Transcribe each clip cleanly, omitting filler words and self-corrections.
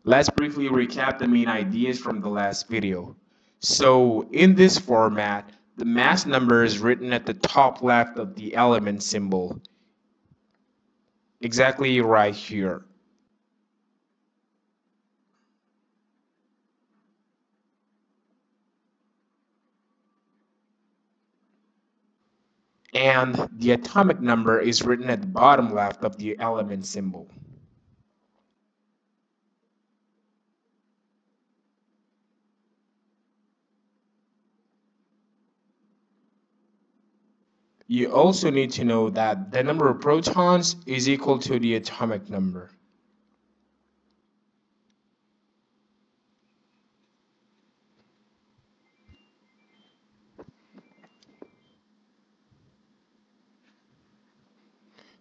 Let's briefly recap the main ideas from the last video. So in this format, the mass number is written at the top left of the element symbol, exactly right here. And the atomic number is written at the bottom left of the element symbol. You also need to know that the number of protons is equal to the atomic number.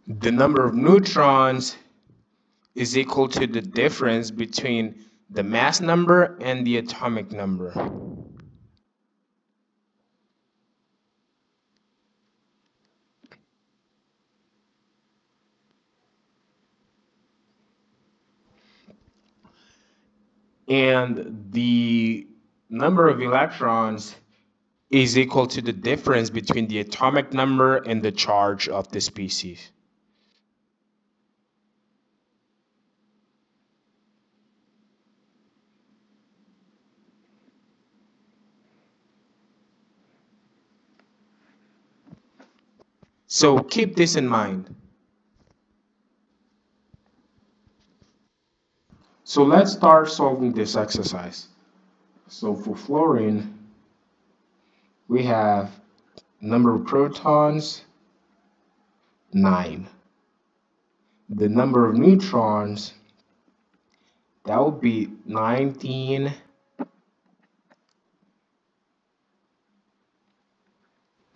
The number of neutrons is equal to the difference between the mass number and the atomic number. And the number of electrons is equal to the difference between the atomic number and the charge of the species. So keep this in mind. So let's start solving this exercise. So for fluorine, we have number of protons, 9. The number of neutrons, that would be 19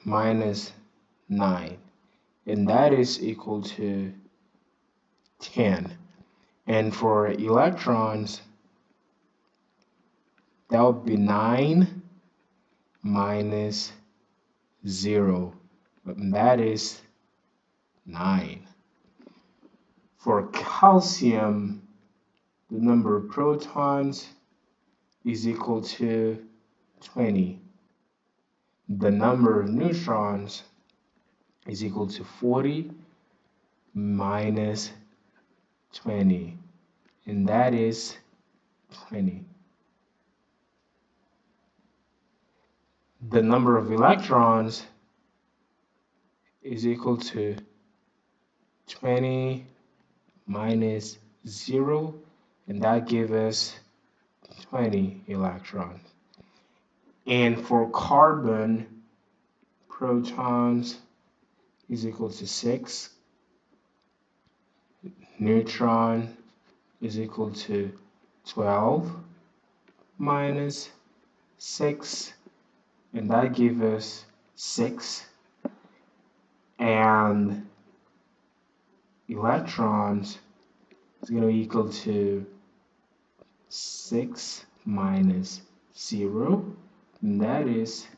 minus 9. And that is equal to 10. And for electrons, that would be 9 minus 0. And that is 9. For calcium, the number of protons is equal to 20. The number of neutrons is equal to 40 minus 20. And that is 20. The number of electrons is equal to 20 minus 0, and that gives us 20 electrons. And for carbon, protons is equal to 6, neutron is equal to 12 minus 6, and that gives us 6. And electrons is going to be equal to 6 minus 0, and that is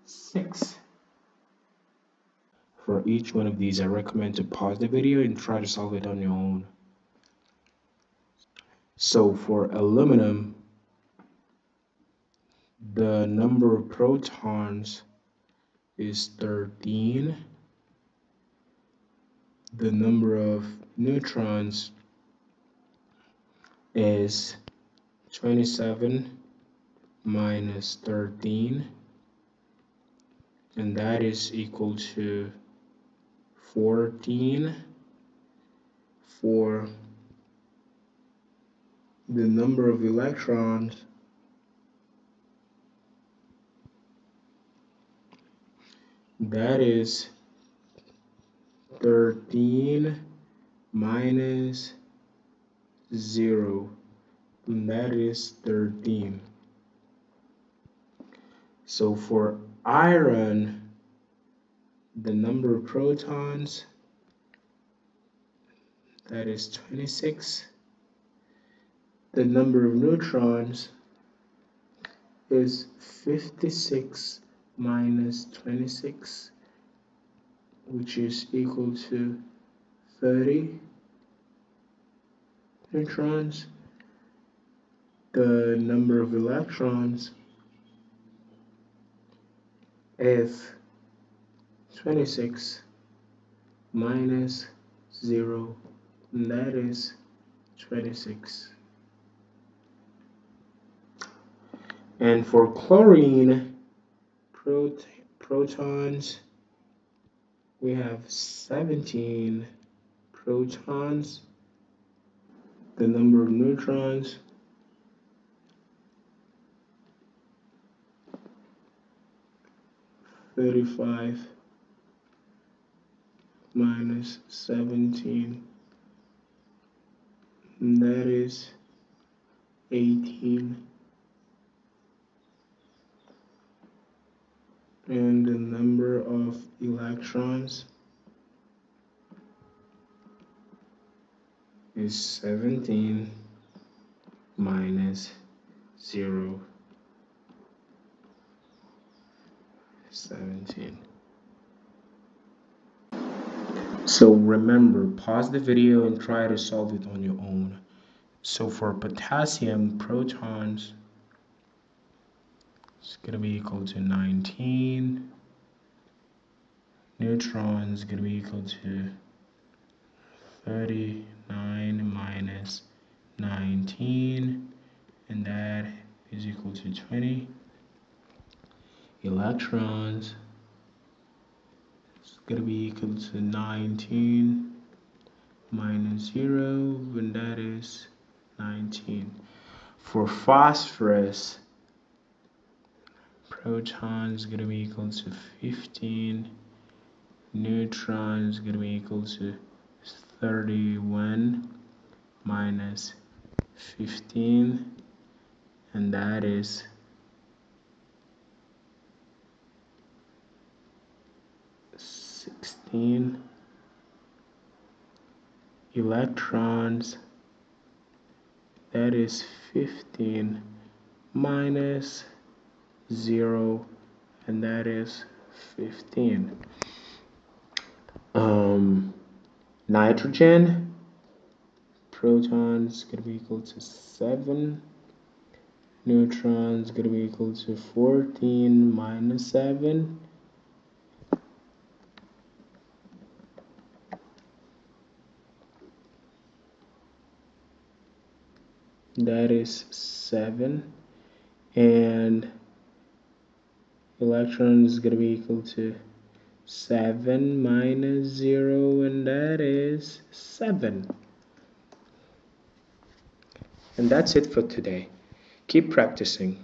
6. For each one of these, I recommend to pause the video and try to solve it on your own. So for aluminum, the number of protons is 13. The number of neutrons is 27 minus 13, and that is equal to 14. For the number of electrons, that is 13 minus 0, and that is 13. So for iron, the number of protons, that is 26. The number of neutrons is 56 minus 26, which is equal to 30. neutrons, the number of electrons is 26 minus 0, and that is 26. And for chlorine, protons, we have 17 protons. The number of neutrons, (35) minus 17, and that is 18. And the number of electrons is 17 minus 0, 17. So remember, pause the video and try to solve it on your own. So for potassium, protons is going to be equal to 19. Neutrons is going to be equal to 39 minus 19, and that is equal to 20. Electrons is going to be equal to 19 minus 0, and that is 19. For phosphorus, protons is going to be equal to 15. Neutrons is going to be equal to 31 minus 15, and that is 16. Electrons, that is 15 minus 0, and that is 15. Nitrogen, protons going to be equal to 7. Neutrons going to be equal to 14 minus 7. That is 7. And electrons is going to be equal to 7 minus 0, and that is 7. And that's it for today. Keep practicing.